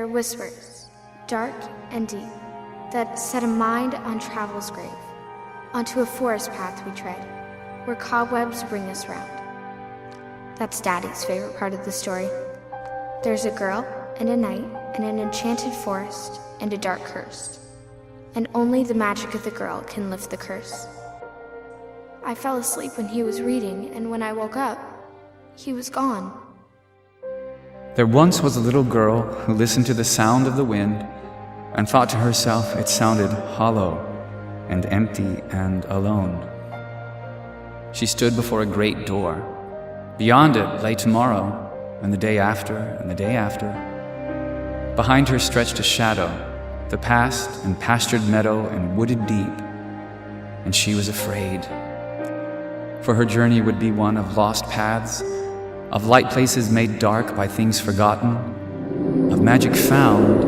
There are whispers, dark and deep, that set a mind on travel's grave, onto a forest path we tread, where cobwebs bring us round. That's Daddy's favorite part of the story. There's a girl and a knight and an enchanted forest and a dark curse, and only the magic of the girl can lift the curse. I fell asleep when he was reading, and when I woke up, he was gone. There once was a little girl who listened to the sound of the wind and thought to herself it sounded hollow and empty and alone. She stood before a great door. Beyond it lay tomorrow, and the day after, and the day after. Behind her stretched a shadow, the past and pastured meadow and wooded deep, and she was afraid. For her journey would be one of lost paths, of light places made dark by things forgotten, of magic found,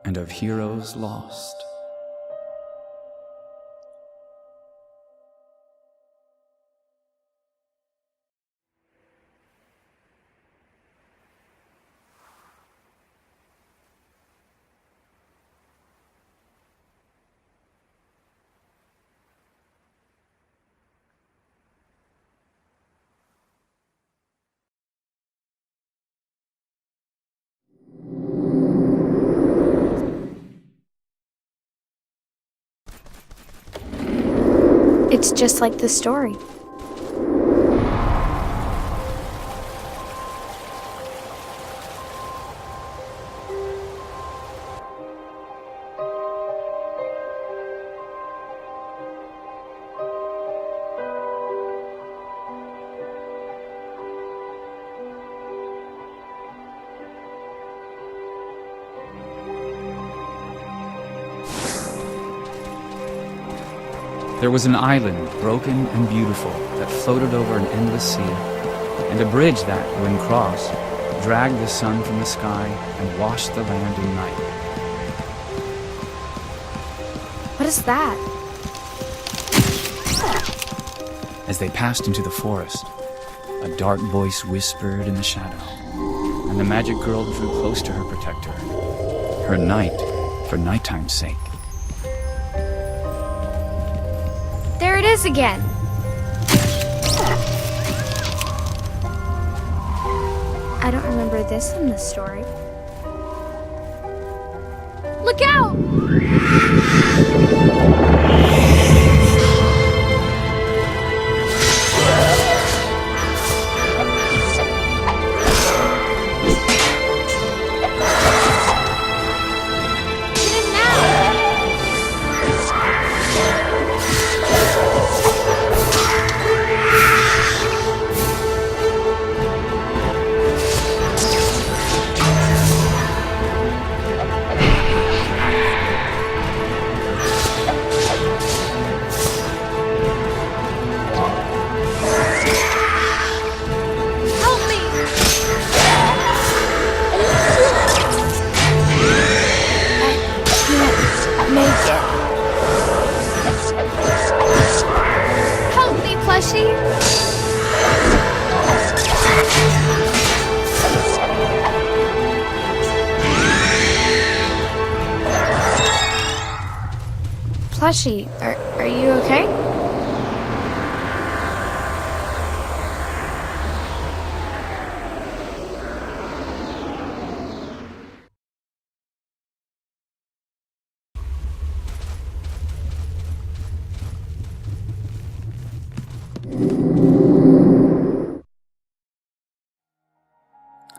and of heroes lost. It's just like the story. There was an island, broken and beautiful, that floated over an endless sea, and a bridge that, when crossed, dragged the sun from the sky and washed the land in night. What is that? As they passed into the forest, a dark voice whispered in the shadow, and the magic girl drew close to her protector, her knight, for nighttime's sake. There it is again! I don't remember this in the story. Look out! Help me, Plushy! Plushy, are you okay?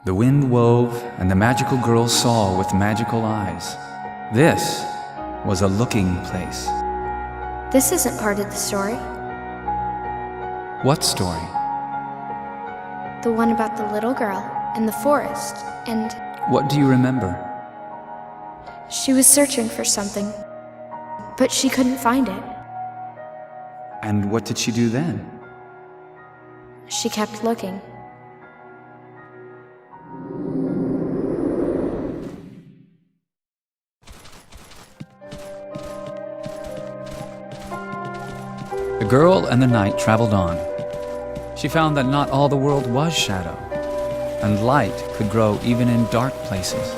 The wind wove, and the magical girl saw with magical eyes. This was a looking place. This isn't part of the story. What story? The one about the little girl and the forest, and What do you remember? she was searching for something, but she couldn't find it. And what did she do then? She kept looking. The girl and the knight traveled on. She found that not all the world was shadow. and light could grow even in dark places.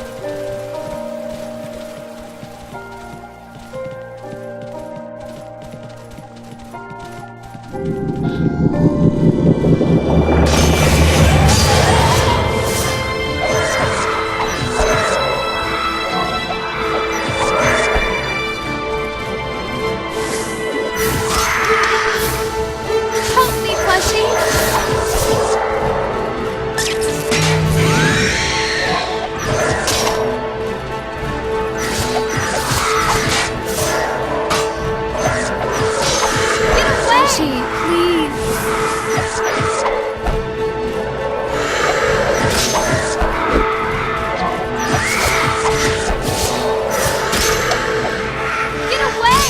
Help me, Plushy! Plushy, please. Get away!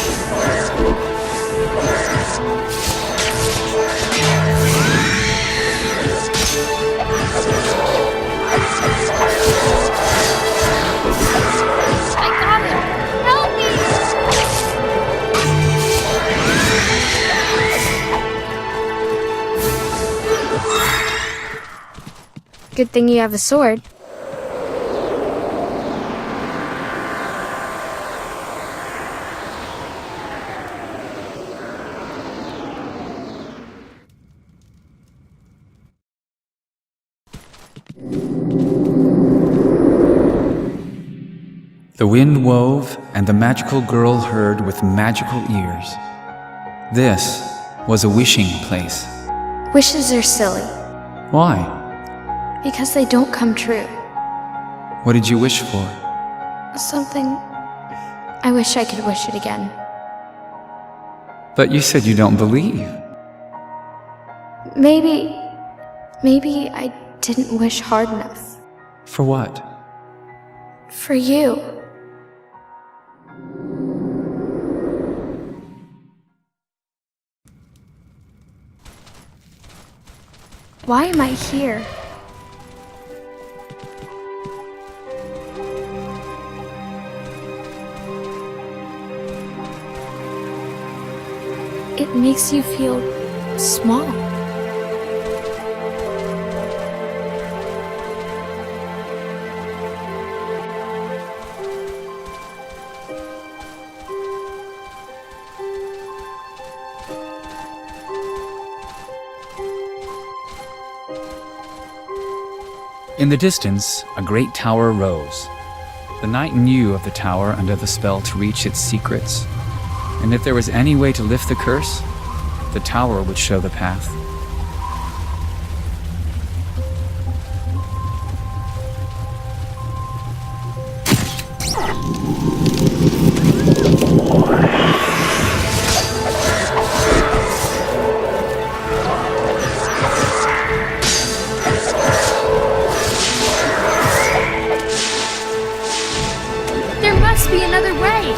I got him! Help me! Good thing you have a sword. The wind wove, and the magical girl heard with magical ears. This was a wishing place. Wishes are silly Why? because they don't come true. What did you wish for? Something. I wish I could wish it again. But you said you don't believe. Maybe I didn't wish hard enough. For what? For you. Why am I here? It makes you feel small. In the distance, a great tower rose. The knight knew of the tower under the spell to reach its secrets, and if there was any way to lift the curse, the tower would show the path. There must be another way.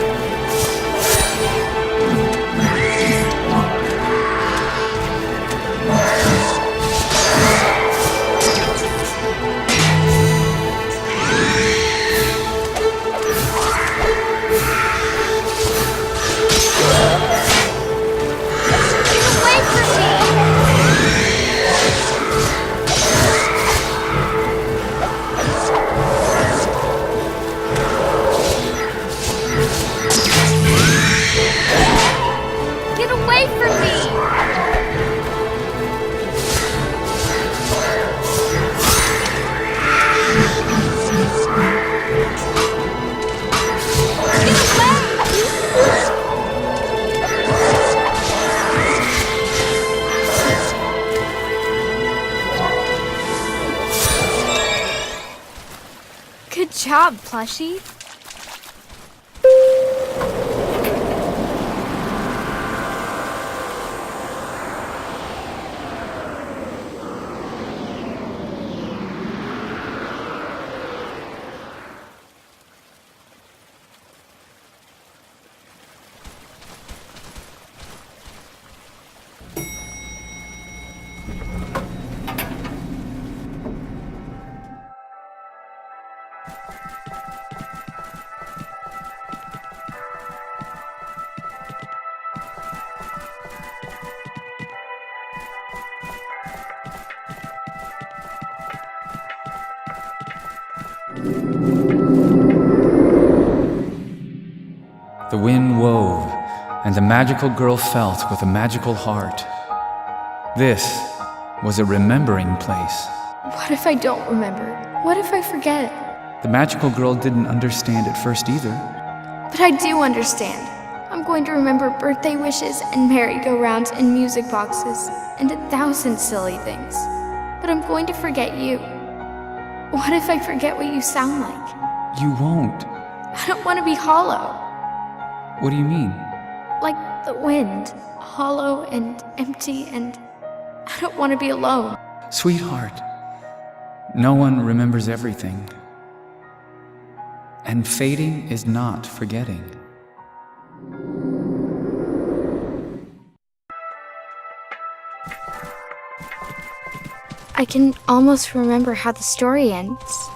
Get away from me! Get away from me! Get away! Good job, Plushy. The wind wove, and the magical girl felt with a magical heart. This was a remembering place. What if I don't remember? What if I forget? The magical girl didn't understand at first either. But I do understand. I'm going to remember birthday wishes and merry-go-rounds and music boxes and 1,000 silly things. But I'm going to forget you. What if I forget what you sound like? You won't. I don't want to be hollow. What do you mean? Like the wind, hollow and empty, and I don't want to be alone. Sweetheart, no one remembers everything. And fading is not forgetting. I can almost remember how the story ends.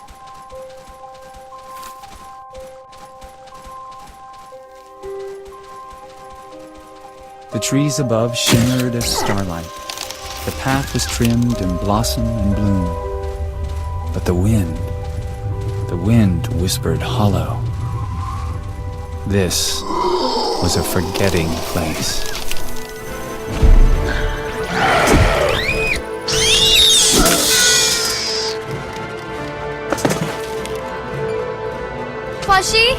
The trees above shimmered as starlight. The path was trimmed in blossom and bloom. But the wind whispered hollow. This was a forgetting place. Plushy?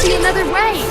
Another way!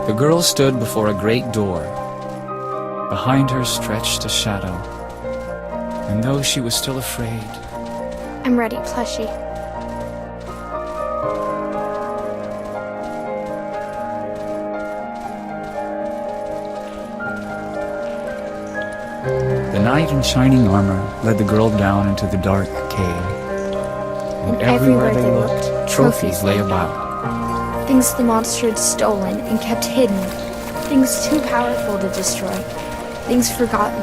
The girl stood before a great door. Behind her stretched a shadow, and though she was still afraid, I'm ready, Plushy. the knight in shining armor led the girl down into the dark cave. And everywhere they looked, trophies lay about. Things the monster had stolen and kept hidden. Things too powerful to destroy. Things forgotten.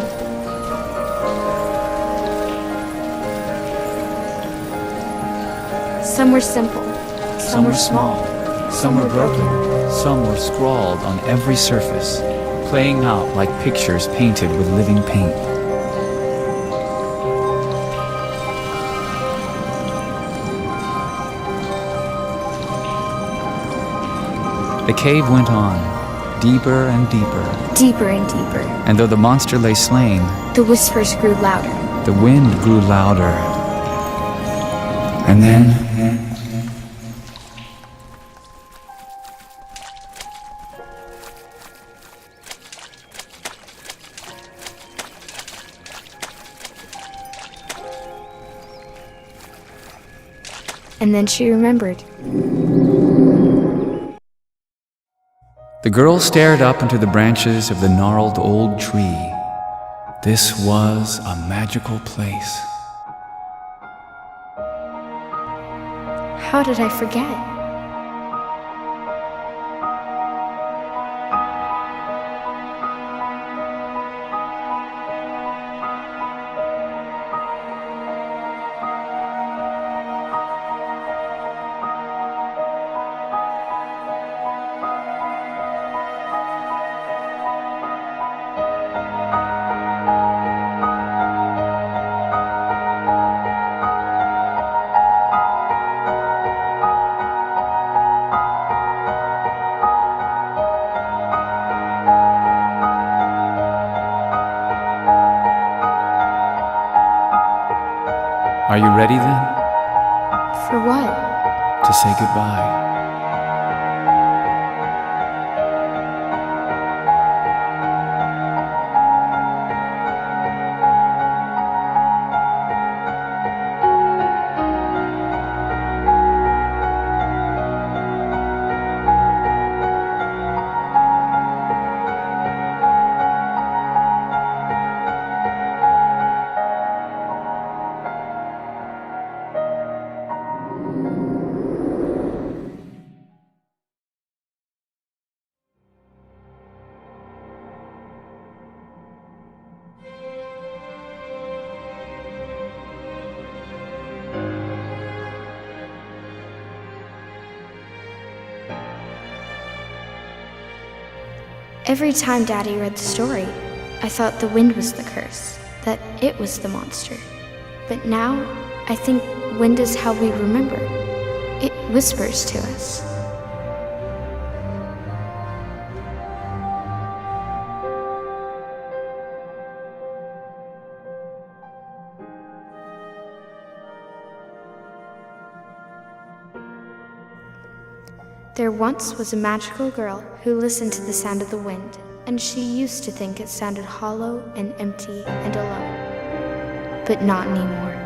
Some were simple. Some were small. Some were broken. Some were scrawled on every surface, playing out like pictures painted with living paint. The cave went on, deeper and deeper. Deeper and deeper. And though the monster lay slain, the whispers grew louder. The wind grew louder. And then... and then she remembered. The girl stared up into the branches of the gnarled old tree. This was a magical place. How did I forget? Are you ready then? For what? To say goodbye. Every time Daddy read the story, I thought the wind was the curse, that it was the monster. But now, I think wind is how we remember. It whispers to us. There once was a magical girl who listened to the sound of the wind, and she used to think it sounded hollow and empty and alone. But not anymore.